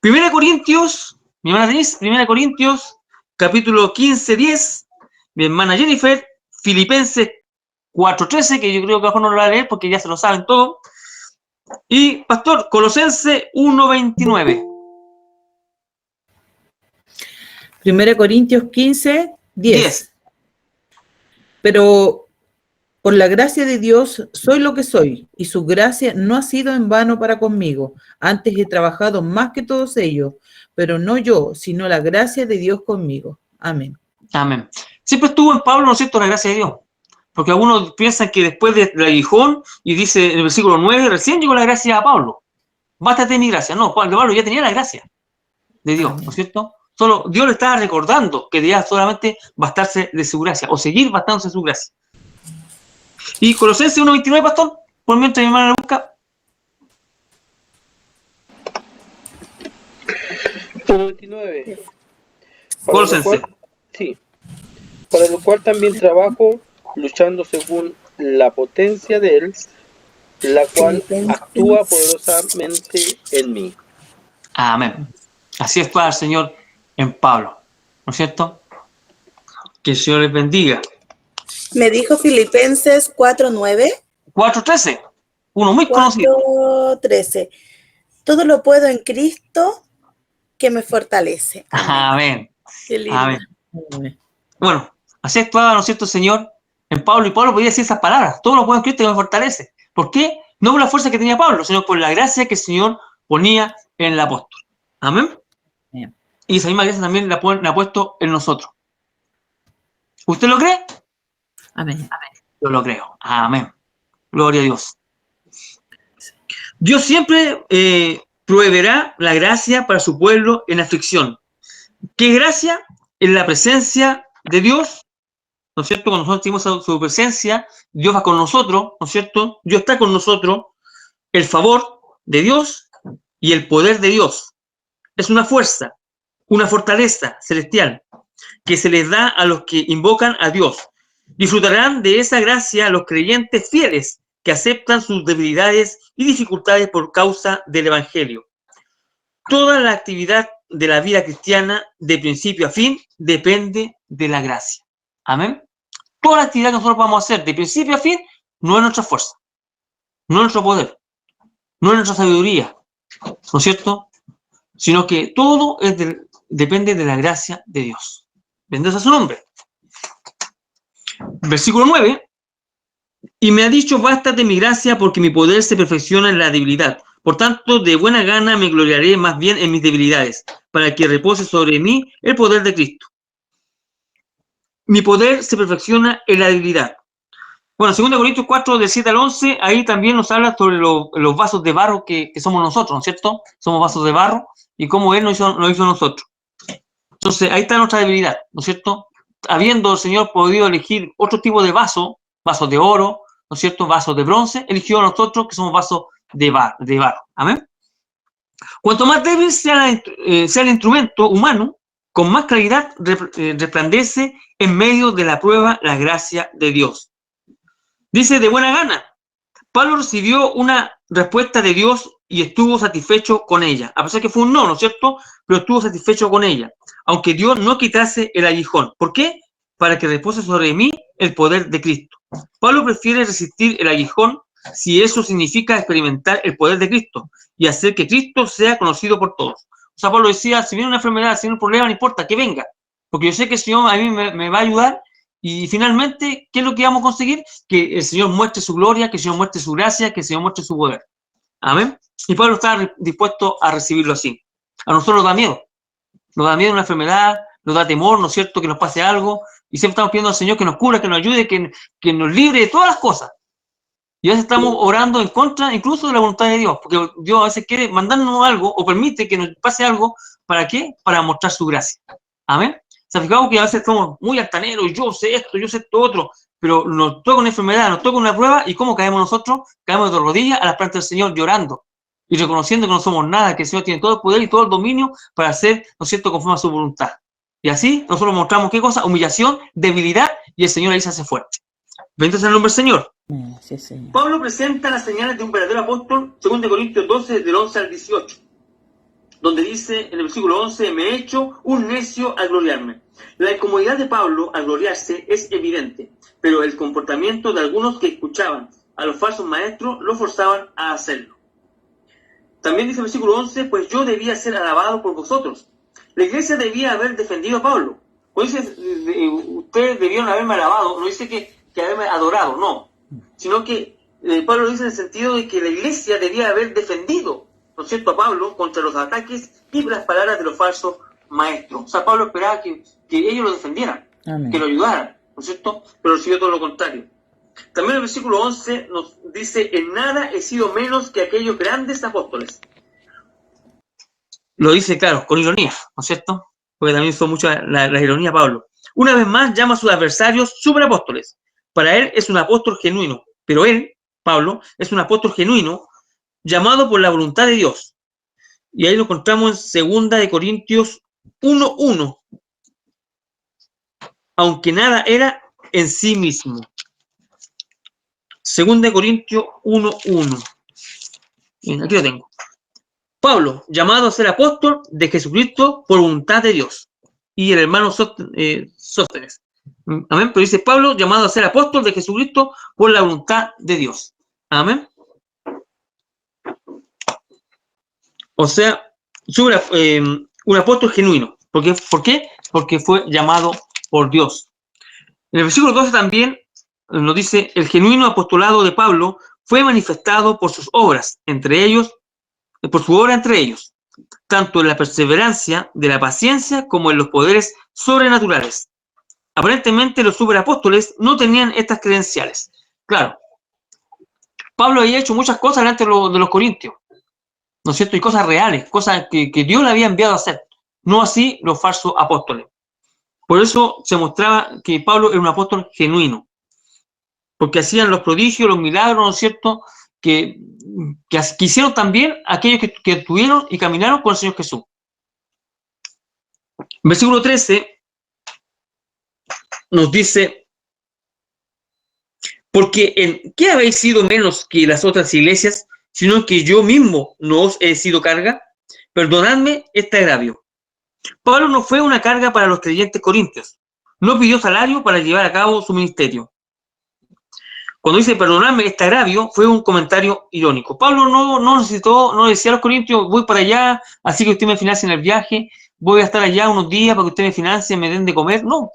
1 Corintios, mi hermana Denise, 1 Corintios, capítulo 15, 10, mi hermana Jennifer, Filipenses 4:13, que yo creo que mejor no lo va a leer porque ya se lo saben todo, y pastor, Colosense 1:29. 1 Corintios 15, 10. Pero por la gracia de Dios soy lo que soy, y su gracia no ha sido en vano para conmigo. Antes he trabajado más que todos ellos, pero no yo, sino la gracia de Dios conmigo. Amén. Amén. Siempre estuvo en Pablo, ¿no es cierto?, la gracia de Dios. Porque algunos piensan que después del aguijón, y dice en el versículo 9, recién llegó la gracia a Pablo. Bástate mi gracia. No, Pablo ya tenía la gracia de Dios, ¿no es cierto? Solo Dios le estaba recordando que debía solamente bastarse de su gracia, o seguir bastándose de su gracia. Y Colosenses 1:29, pastor, por mientras mi hermana la busca. 1:29. Colosenses. Sí. Para lo cual también trabajo, luchando según la potencia de Él, la cual actúa poderosamente en mí. Amén. Así es para el Señor en Pablo, ¿no es cierto? Que el Señor les bendiga. Me dijo Filipenses 4:9. 4:13, uno muy conocido. 4:13. Todo lo puedo en Cristo que me fortalece. Amén. Qué lindo. Amén. Bueno, así actuaba, ¿no es cierto, el Señor en Pablo? Y Pablo podía decir esas palabras: todo lo puedo en Cristo que me fortalece. ¿Por qué? No por la fuerza que tenía Pablo, sino por la gracia que el Señor ponía en el apóstol. Amén. Bien. Y esa misma gracia también la ha puesto en nosotros. ¿Usted lo cree? Amén. Yo lo creo. Amén. Gloria a Dios. Dios siempre proveerá la gracia para su pueblo en aflicción. ¿Qué gracia? En la presencia de Dios, ¿no es cierto? Cuando nosotros tenemos su presencia, Dios va con nosotros, ¿no es cierto? Dios está con nosotros, el favor de Dios y el poder de Dios. Es una fuerza, una fortaleza celestial que se les da a los que invocan a Dios. Disfrutarán de esa gracia los creyentes fieles que aceptan sus debilidades y dificultades por causa del Evangelio. Toda la actividad de la vida cristiana, de principio a fin, depende de la gracia. Amén. Toda la actividad que nosotros vamos a hacer, de principio a fin, no es nuestra fuerza, no es nuestro poder, no es nuestra sabiduría, ¿no es cierto? Sino que todo depende de la gracia de Dios. Bendito sea su nombre. Versículo 9. Y me ha dicho: bástate mi gracia, porque mi poder se perfecciona en la debilidad. Por tanto, de buena gana me gloriaré más bien en mis debilidades, para que repose sobre mí el poder de Cristo. Mi poder se perfecciona en la debilidad. Bueno, 2 Corintios 4, del 7 al 11, ahí también nos habla sobre los vasos de barro que somos nosotros, ¿no es cierto? Somos vasos de barro y cómo Él lo hizo nosotros. Entonces, ahí está nuestra debilidad, ¿no es cierto? Habiendo el Señor podido elegir otro tipo de vaso, vasos de oro, ¿no es cierto? Vasos de bronce, eligió a nosotros que somos vasos de barro. Amén. Cuanto más débil sea el instrumento humano, con más claridad resplandece en medio de la prueba la gracia de Dios. Dice: de buena gana. Pablo recibió una respuesta de Dios y estuvo satisfecho con ella. A pesar que fue un no, ¿no es cierto? Pero estuvo satisfecho con ella. Aunque Dios no quitase el aguijón. ¿Por qué? Para que repose sobre mí el poder de Cristo. Pablo prefiere resistir el aguijón si eso significa experimentar el poder de Cristo y hacer que Cristo sea conocido por todos. O sea, Pablo decía: si viene una enfermedad, si viene un problema, no importa, que venga. Porque yo sé que el Señor a mí me va a ayudar. Y finalmente, ¿qué es lo que vamos a conseguir? Que el Señor muestre su gloria, que el Señor muestre su gracia, que el Señor muestre su poder. Amén. Y Pablo está dispuesto a recibirlo así. A nosotros nos da miedo. Nos da miedo una enfermedad, nos da temor, ¿no es cierto?, que nos pase algo. Y siempre estamos pidiendo al Señor que nos cure, que nos ayude, que nos libre de todas las cosas. Y a veces estamos orando en contra incluso de la voluntad de Dios. Porque Dios a veces quiere mandarnos algo o permite que nos pase algo. ¿Para qué? Para mostrar su gracia. Amén. ¿Se ha fijado que a veces somos muy altaneros? Yo sé esto otro, pero nos toca una enfermedad, nos toca una prueba, ¿y cómo caemos nosotros? Caemos de rodillas a las plantas del Señor llorando y reconociendo que no somos nada, que el Señor tiene todo el poder y todo el dominio para hacer, ¿no es cierto?, conforme a su voluntad. Y así nosotros mostramos, ¿qué cosa? Humillación, debilidad, y el Señor ahí se hace fuerte. Bendito sea el nombre del Señor. Sí, Señor. Pablo presenta las señales de un verdadero apóstol, 2 Corintios 12, del 11 al 18. Donde dice en el versículo 11: me he hecho un necio al gloriarme. La incomodidad de Pablo al gloriarse es evidente, pero el comportamiento de algunos que escuchaban a los falsos maestros lo forzaban a hacerlo. También dice el versículo 11: pues yo debía ser alabado por vosotros. La iglesia debía haber defendido a Pablo. Cuando dice ustedes debieron haberme alabado, no dice que haberme adorado, no, sino que Pablo lo dice en el sentido de que la iglesia debía haber defendido, ¿no es cierto?, a Pablo contra los ataques y las palabras de los falsos maestros. O sea, Pablo esperaba que ellos lo defendieran, Amén. que lo ayudaran, ¿no es cierto? Pero recibió todo lo contrario. También el versículo 11 nos dice: en nada he sido menos que aquellos grandes apóstoles. Lo dice, claro, con ironía, ¿no es cierto? porque también son muchas la ironía Pablo. Una vez más llama a sus adversarios superapóstoles. Para él es un apóstol genuino, pero él, Pablo, es un apóstol genuino llamado por la voluntad de Dios. Y ahí lo encontramos en 2 Corintios 1:1. Aunque nada era en sí mismo. 2 Corintios 1:1. Bien, aquí lo tengo. Pablo, llamado a ser apóstol de Jesucristo por voluntad de Dios. Y el hermano Sóstenes. Amén. Pero dice Pablo, llamado a ser apóstol de Jesucristo por la voluntad de Dios. Amén. O sea, un apóstol genuino. ¿Por qué? Porque fue llamado por Dios. En el versículo 12 también nos dice, el genuino apostolado de Pablo fue manifestado por sus obras, por su obra entre ellos, tanto en la perseverancia de la paciencia como en los poderes sobrenaturales. Aparentemente los superapóstoles no tenían estas credenciales. Claro, Pablo había hecho muchas cosas delante de los corintios, ¿no es cierto? Y cosas reales, cosas que Dios le había enviado a hacer, no así los falsos apóstoles. Por eso se mostraba que Pablo era un apóstol genuino, porque hacían los prodigios, los milagros, ¿no es cierto?, que hicieron también aquellos que tuvieron y caminaron con el Señor Jesús. Versículo 13 nos dice, porque ¿en qué habéis sido menos que las otras iglesias, sino que yo mismo no os he sido carga? Perdonadme este agravio. Pablo no fue una carga para los creyentes corintios, no pidió salario para llevar a cabo su ministerio. Cuando dice perdonadme este agravio, fue un comentario irónico. Pablo no decía a los corintios, voy para allá, así que usted me financie en el viaje, voy a estar allá unos días para que usted me financie, me den de comer. No,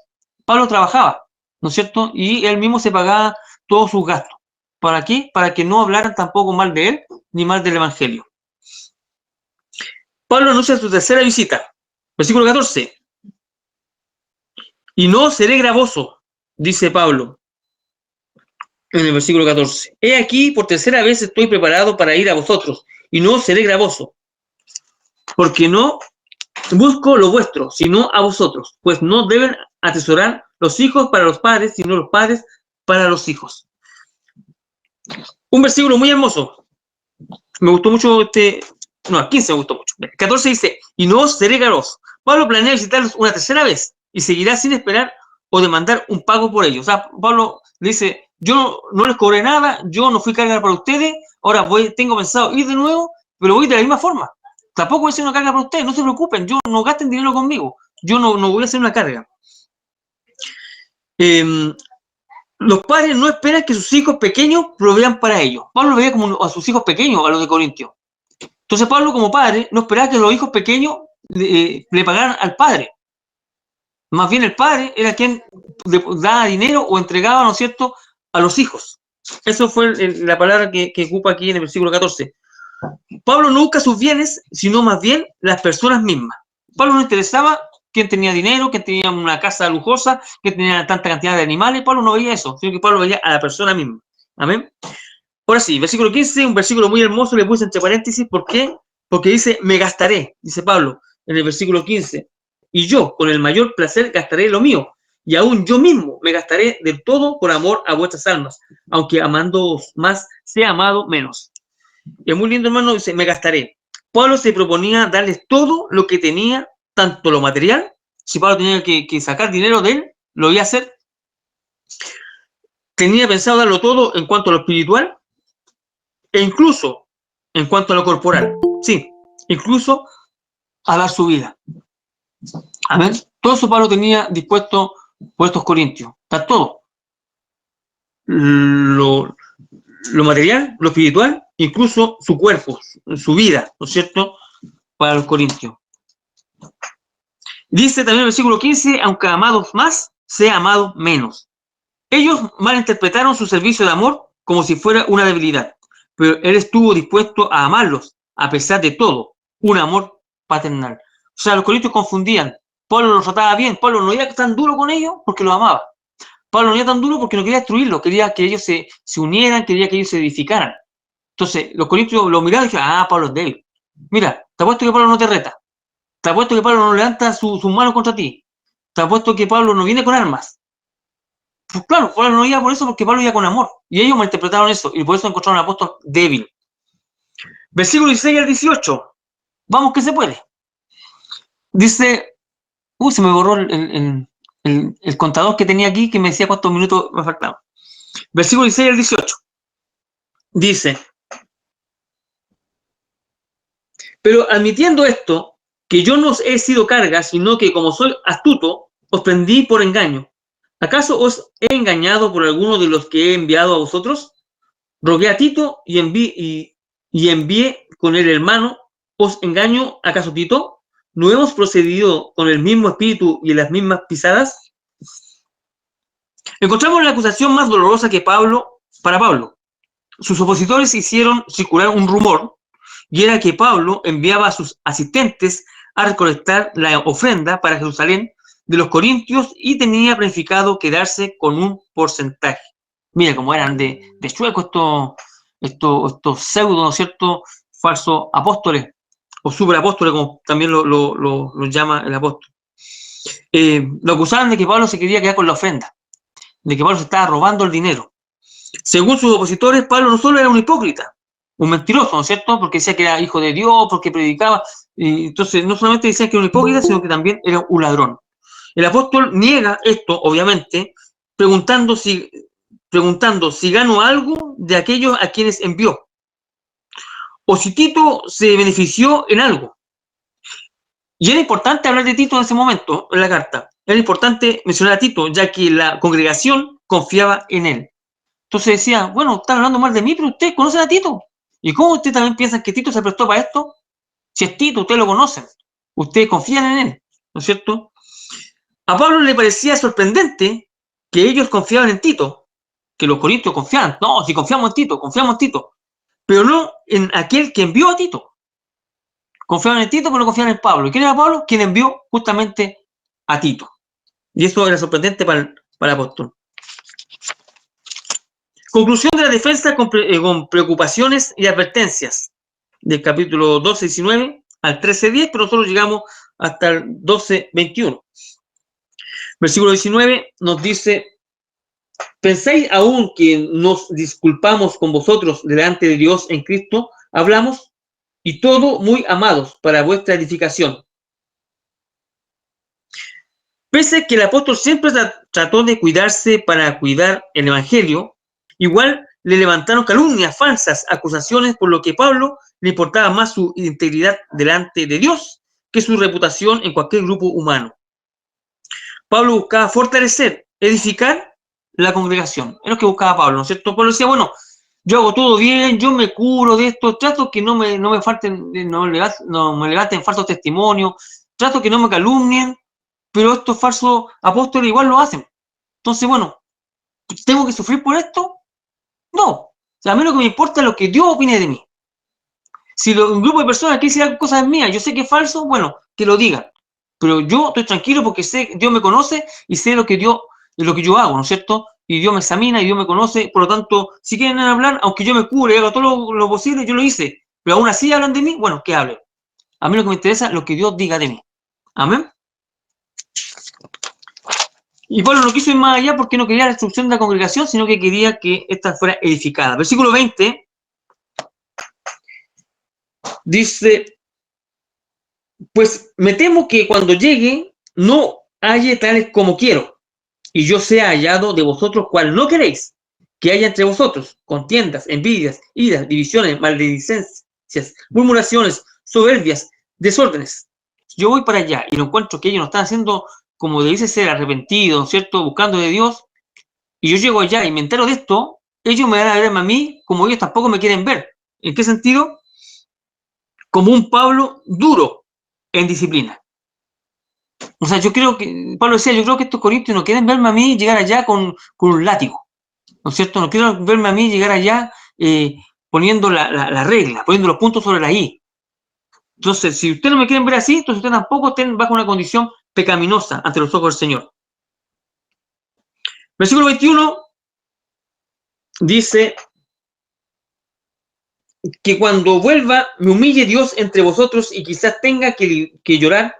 Pablo trabajaba, ¿no es cierto? Y él mismo se pagaba todos sus gastos. ¿Para qué? Para que no hablaran tampoco mal de él, ni mal del evangelio. Pablo anuncia su tercera visita. Versículo 14. Y no seré gravoso, dice Pablo. En el versículo 14. He aquí, por tercera vez estoy preparado para ir a vosotros, y no seré gravoso, porque no busco lo vuestro, sino a vosotros, pues no deben atesorar los hijos para los padres, sino los padres para los hijos. Un versículo muy hermoso. Me gustó mucho el 15 me gustó mucho. El 14 dice, y no seré gravoso. Pablo planea visitarlos una tercera vez, y seguirá sin esperar o demandar un pago por ellos. O sea, Pablo le dice, yo no les cobré nada, yo no fui carga para ustedes, ahora tengo pensado ir de nuevo, pero voy de la misma forma. Tampoco voy a ser una carga para ustedes, no se preocupen, yo no gasten dinero conmigo, yo no voy a hacer una carga. Los padres no esperan que sus hijos pequeños provean para ellos. Pablo veía como a sus hijos pequeños, a los de Corintios. Entonces Pablo como padre no esperaba que los hijos pequeños le pagaran al padre. Más bien el padre era quien daba dinero o entregaba, ¿no es cierto?, a los hijos. Eso fue la palabra que ocupa aquí en el versículo 14. Pablo no busca sus bienes, sino más bien las personas mismas. Pablo no interesaba quién tenía dinero, quién tenía una casa lujosa, quién tenía tanta cantidad de animales. Pablo no veía eso, sino que Pablo veía a la persona misma. Amén. Ahora sí, versículo 15, un versículo muy hermoso, le puse entre paréntesis. ¿Por qué? Porque dice, me gastaré, dice Pablo en el versículo 15. Y yo, con el mayor placer, gastaré lo mío. Y aún yo mismo me gastaré del todo por amor a vuestras almas, aunque amándoos más, sea amado menos. Y es muy lindo, hermano, dice, me gastaré. Pablo se proponía darles todo lo que tenía, tanto lo material, si Pablo tenía que sacar dinero de él, lo iba a hacer. Tenía pensado darlo todo en cuanto a lo espiritual, e incluso en cuanto a lo corporal. Sí, incluso a dar su vida. Amén. Todo eso Pablo tenía dispuesto por estos corintios. Está todo. Lo material, lo espiritual, incluso su cuerpo, su vida, ¿no es cierto?, para los corintios. Dice también el versículo 15, aunque amados más, sea amado menos. Ellos malinterpretaron su servicio de amor como si fuera una debilidad, pero él estuvo dispuesto a amarlos, a pesar de todo, un amor paternal. O sea, los corintios confundían. Pablo los trataba bien, Pablo no era tan duro con ellos porque los amaba. Pablo no era tan duro porque no quería destruirlos, quería que ellos se unieran, quería que ellos se edificaran. Entonces, los corintios lo miraban y dijeron, Pablo es débil. Mira, te apuesto que Pablo no te reta. Te apuesto que Pablo no levanta sus manos contra ti. Te apuesto que Pablo no viene con armas. Pues claro, Pablo no iba por eso porque Pablo iba con amor. Y ellos malinterpretaron eso y por eso encontraron un apóstol débil. Versículo 16 al 18. Vamos que se puede. Dice, se me borró el contador que tenía aquí que me decía cuántos minutos me faltaban. Versículo 16 al 18. Dice, pero admitiendo esto, que yo no os he sido carga, sino que como soy astuto, os prendí por engaño. ¿Acaso os he engañado por alguno de los que he enviado a vosotros? Rogué a Tito y envié con el hermano. ¿Os engaño acaso, Tito? ¿No hemos procedido con el mismo espíritu y en las mismas pisadas? Encontramos la acusación más dolorosa para Pablo. Sus opositores hicieron circular un rumor, y era que Pablo enviaba a sus asistentes a recolectar la ofrenda para Jerusalén de los corintios y tenía planificado quedarse con un porcentaje. Mira cómo eran de chueco estos pseudo, ¿no es cierto?, falsos apóstoles, o superapóstoles, como también lo llama el apóstol. Lo acusaban de que Pablo se quería quedar con la ofrenda, de que Pablo se estaba robando el dinero. Según sus opositores, Pablo no solo era un hipócrita, un mentiroso, ¿no es cierto?, porque decía que era hijo de Dios, porque predicaba, y entonces no solamente decía que era un hipócrita, sino que también era un ladrón. El apóstol niega esto, obviamente, preguntando si ganó algo de aquellos a quienes envió, o si Tito se benefició en algo. Y era importante hablar de Tito en ese momento, en la carta. Era importante mencionar a Tito, ya que la congregación confiaba en él. Entonces decía, bueno, está hablando mal de mí, pero ustedes conocen a Tito. ¿Y cómo ustedes también piensan que Tito se prestó para esto? Si es Tito, ustedes lo conocen. Ustedes confían en él, ¿no es cierto? A Pablo le parecía sorprendente que ellos confiaban en Tito, que los corintios confiaban. No, si confiamos en Tito, pero no en aquel que envió a Tito. Confiaban en Tito, pero no confiaban en Pablo. ¿Y quién era Pablo? Quien envió justamente a Tito. Y eso era sorprendente para el apóstol. Conclusión de la defensa con preocupaciones y advertencias. Del capítulo 12-19 al 13-10, pero nosotros llegamos hasta el 12-21. Versículo 19 nos dice: ¿pensáis aún que nos disculpamos con vosotros delante de Dios en Cristo? Hablamos, y todo muy amados para vuestra edificación. Pese que el apóstol siempre trató de cuidarse para cuidar el evangelio, igual le levantaron calumnias, falsas acusaciones, por lo que a Pablo le importaba más su integridad delante de Dios que su reputación en cualquier grupo humano. Pablo buscaba fortalecer, edificar la congregación. Es lo que buscaba Pablo, ¿no es cierto? Pablo decía, bueno, yo hago todo bien, yo me curo de esto, trato que no me falten, no me levanten falsos testimonios, trato que no me calumnien, pero estos falsos apóstoles igual lo hacen. Entonces, bueno, ¿tengo que sufrir por esto? No. O sea, a mí lo que me importa es lo que Dios opine de mí. Si un grupo de personas quiere decir cosas mías, yo sé que es falso, bueno, que lo digan. Pero yo estoy tranquilo porque sé que Dios me conoce y sé lo que yo hago, ¿no es cierto? Y Dios me examina y Dios me conoce. Por lo tanto, si quieren hablar, aunque yo me cure y haga todo lo posible, yo lo hice. Pero aún así hablan de mí, bueno, que hablen. A mí lo que me interesa es lo que Dios diga de mí. Amén. Y Pablo no quiso ir más allá porque no quería la destrucción de la congregación, sino que quería que ésta fuera edificada. Versículo 20 dice: pues me temo que cuando llegue no halle tales como quiero, y yo sea hallado de vosotros cual no queréis, que haya entre vosotros contiendas, envidias, iras, divisiones, maledicencias, murmuraciones, soberbias, desórdenes. Yo voy para allá y lo encuentro que ellos no están haciendo como dice ser arrepentidos, ¿cierto? Buscando de Dios, y yo llego allá y me entero de esto, ellos me van a verme a mí como ellos tampoco me quieren ver. ¿En qué sentido? Como un Pablo duro en disciplina. O sea, yo creo que, Pablo decía, yo creo que estos corintios no quieren verme a mí llegar allá con un látigo, ¿no es cierto? No quieren verme a mí llegar allá poniendo la regla, poniendo los puntos sobre la I. Entonces, si ustedes no me quieren ver así, entonces ustedes tampoco estén bajo una condición pecaminosa ante los ojos del Señor. Versículo 21 dice: que cuando vuelva me humille Dios entre vosotros y quizás tenga que llorar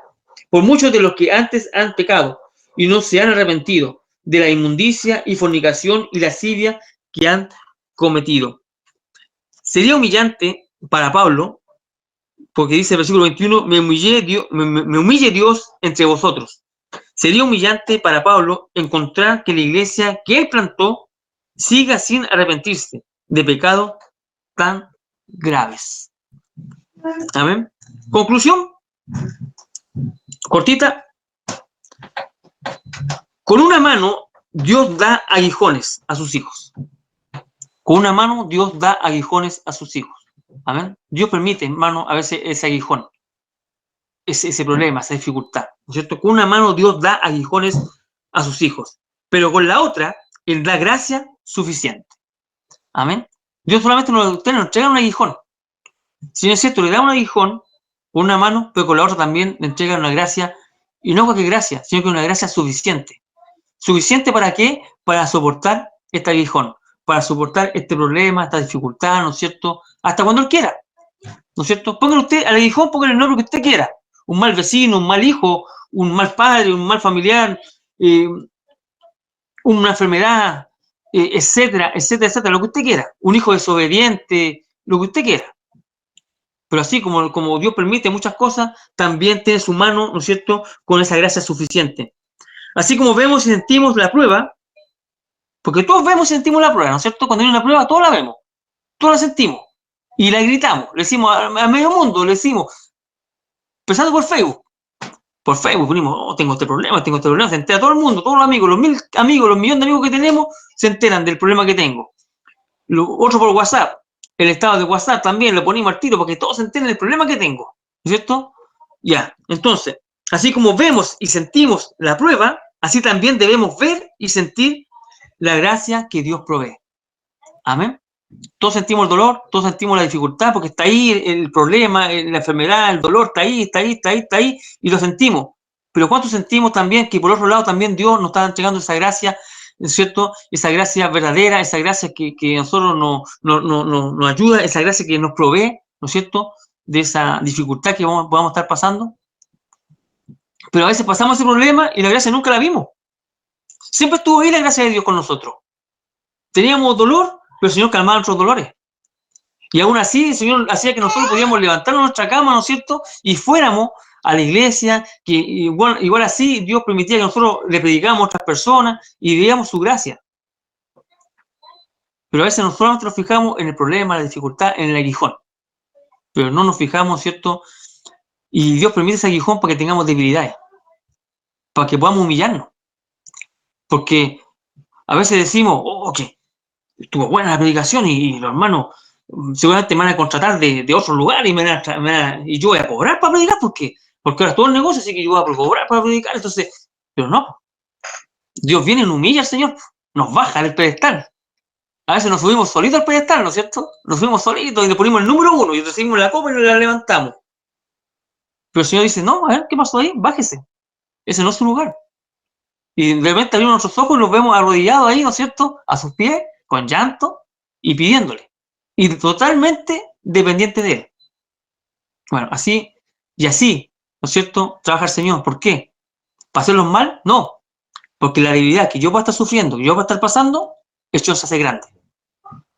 por muchos de los que antes han pecado y no se han arrepentido de la inmundicia y fornicación y lascivia que han cometido. Sería humillante para Pablo, porque dice el versículo 21, me humille Dios entre vosotros. Sería humillante para Pablo encontrar que la iglesia que él plantó siga sin arrepentirse de pecados tan graves. Amén. Conclusión, cortita. Con una mano Dios da aguijones a sus hijos. Con una mano Dios da aguijones a sus hijos. Amén. Dios permite, hermano, a veces ese aguijón, ese problema, esa dificultad, ¿no es cierto? Con una mano Dios da aguijones a sus hijos, pero con la otra Él da gracia suficiente. Amén. Dios solamente usted nos entrega un aguijón. Si no es cierto, le da un aguijón con una mano, pero con la otra también le entrega una gracia, y no cualquier gracia, sino que una gracia suficiente. ¿Suficiente para qué? Para soportar este aguijón, para soportar este problema, esta dificultad, ¿no es cierto? Hasta cuando Él quiera, ¿no es cierto? Póngale usted al aguijón, póngale el nombre que usted quiera. Un mal vecino, un mal hijo, un mal padre, un mal familiar, una enfermedad, etcétera, etcétera, etcétera, lo que usted quiera. Un hijo desobediente, lo que usted quiera. Pero así como Dios permite muchas cosas, también tiene su mano, ¿no es cierto?, con esa gracia suficiente. Así como vemos y sentimos la prueba, porque todos vemos y sentimos la prueba, ¿no es cierto? Cuando hay una prueba, todos la vemos, todos la sentimos y la gritamos, le decimos a medio mundo, le decimos, empezando por Facebook, ponemos, oh, tengo este problema, se entera todo el mundo, todos los amigos, los 1000 amigos, los millones de amigos que tenemos, se enteran del problema que tengo. Otro por WhatsApp, el estado de WhatsApp también lo ponemos al tiro porque todos se enteren del problema que tengo, ¿no es cierto? Ya, entonces, así como vemos y sentimos la prueba, así también debemos ver y sentir la gracia que Dios provee. Amén. Todos sentimos el dolor, todos sentimos la dificultad, porque está ahí el problema, la enfermedad, el dolor, está ahí, y lo sentimos. Pero ¿cuánto sentimos también que por otro lado también Dios nos está entregando esa gracia, ¿no es cierto? Esa gracia verdadera, esa gracia que a nosotros nos ayuda, esa gracia que nos provee, ¿no es cierto?, de esa dificultad que podamos estar pasando. Pero a veces pasamos ese problema y la gracia nunca la vimos. Siempre estuvo ahí la gracia de Dios con nosotros. Teníamos dolor, pero el Señor calmaba nuestros dolores. Y aún así, el Señor hacía que nosotros podíamos levantarnos de nuestra cama, ¿no es cierto?, y fuéramos a la iglesia, que igual así Dios permitía que nosotros le predicáramos a otras personas y veíamos su gracia. Pero a veces nosotros nos fijamos en el problema, la dificultad, en el aguijón. Pero no nos fijamos, ¿cierto? Y Dios permite ese aguijón para que tengamos debilidades, para que podamos humillarnos. Porque a veces decimos, oh, que estuvo buena la predicación y los hermanos seguramente me van a contratar de otro lugar y yo voy a cobrar para predicar porque ahora todo el negocio, así que yo voy a cobrar para predicar. Entonces, pero no. Dios viene y nos humilla al Señor, nos baja del pedestal. A veces nos subimos solitos al pedestal, ¿no es cierto? Nos subimos solitos y le ponemos el número 1 y recibimos la copa y la levantamos. Pero el Señor dice, no, a ver, ¿qué pasó ahí? Bájese. Ese no es su lugar. Y de repente abrimos nuestros ojos y los vemos arrodillados ahí, ¿no es cierto?, a sus pies, con llanto y pidiéndole. Y totalmente dependiente de Él. Bueno, así, ¿no es cierto?, trabaja el Señor. ¿Por qué? ¿Para hacerlos mal? No. Porque la debilidad que yo puedo estar sufriendo, que yo puedo estar pasando, el Señor se hace grande.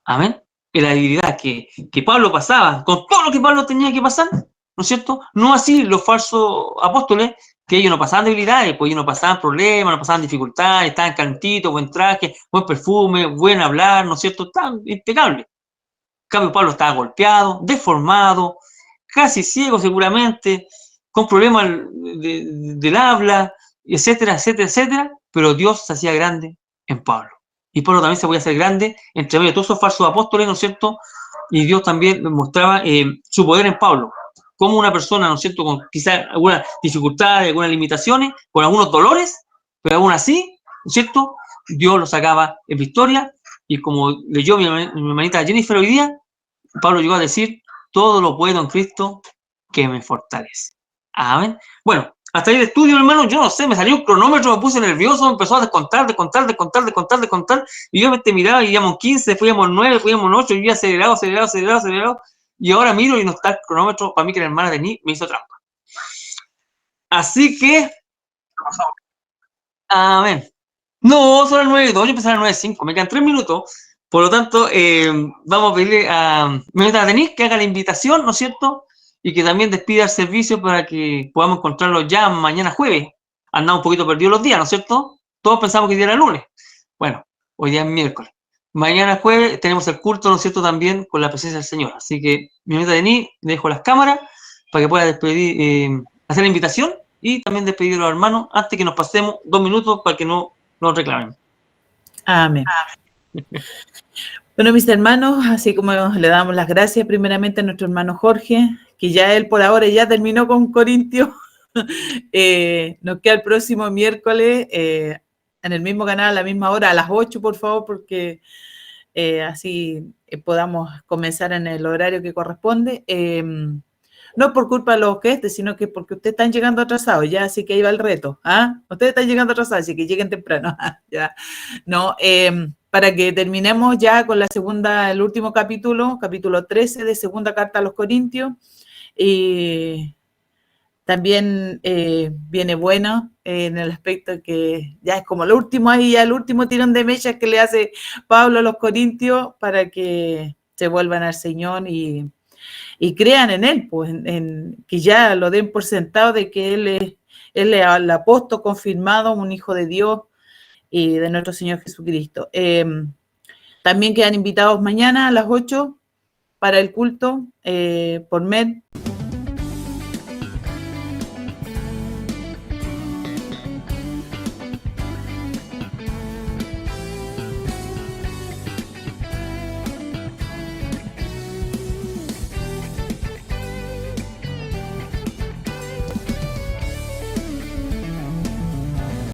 Amén. Y la debilidad que Pablo pasaba, con todo lo que Pablo tenía que pasar, ¿no es cierto? No así los falsos apóstoles, que ellos no pasaban debilidades, pues ellos no pasaban problemas, no pasaban dificultades, estaban calentitos, buen traje, buen perfume, buen hablar, ¿no es cierto? Estaban impecables. En cambio, Pablo estaba golpeado, deformado, casi ciego seguramente, con problemas del habla, etcétera, etcétera, etcétera, pero Dios se hacía grande en Pablo. Y Pablo también se podía hacer grande entre medio de todos esos falsos apóstoles, ¿no es cierto? Y Dios también mostraba su poder en Pablo. Como una persona, ¿no es cierto?, con quizás algunas dificultades, algunas limitaciones, con algunos dolores, pero aún así, ¿no es cierto?, Dios lo sacaba en victoria. Y como leyó mi hermanita Jennifer hoy día, Pablo llegó a decir, todo lo puedo en Cristo que me fortalece. Amén. Bueno, hasta ahí el estudio, hermano, yo no sé, me salió un cronómetro, me puse nervioso, me empezó a descontar, y yo me miraba y íbamos 15, después íbamos 9, después íbamos 8, y yo acelerado, y ahora miro y no está el cronómetro. Para mí que la hermana de Ni me hizo trampa. Así que, amén. No, son las 9:02, yo empecé a las 9:05, me quedan 3 minutos. Por lo tanto, vamos a pedirle a Denise que haga la invitación, ¿no es cierto? Y que también despida el servicio para que podamos encontrarlo ya mañana jueves. Andamos un poquito perdidos los días, ¿no es cierto? Todos pensamos que hoy día era lunes. Bueno, hoy día es miércoles. Mañana jueves tenemos el culto, ¿no es cierto? También con la presencia del Señor. Así que, Denise, dejo las cámaras para que pueda despedir, hacer la invitación y también despedir a los hermanos antes que nos pasemos 2 minutos para que no reclamen. Amén. Bueno, mis hermanos, así como le damos las gracias primeramente a nuestro hermano Jorge, que ya él por ahora ya terminó con Corintios, nos queda el próximo miércoles en el mismo canal, a la misma hora, a las 8, por favor, porque así podamos comenzar en el horario que corresponde. No por culpa de los que sino que porque ustedes están llegando atrasados, ya, así que ahí va el reto. ¿Ah? Ustedes están llegando atrasados, así que lleguen temprano. Ya. No, para que terminemos ya con la segunda, el último capítulo 13 de segunda carta a los Corintios. Y también viene bueno en el aspecto que ya es como el último ahí, ya el último tirón de mechas que le hace Pablo a los Corintios para que se vuelvan al Señor y crean en él, pues, que ya lo den por sentado de que él es el apóstol confirmado, un hijo de Dios y de nuestro Señor Jesucristo. También quedan invitados mañana a las 8 para el culto por Med.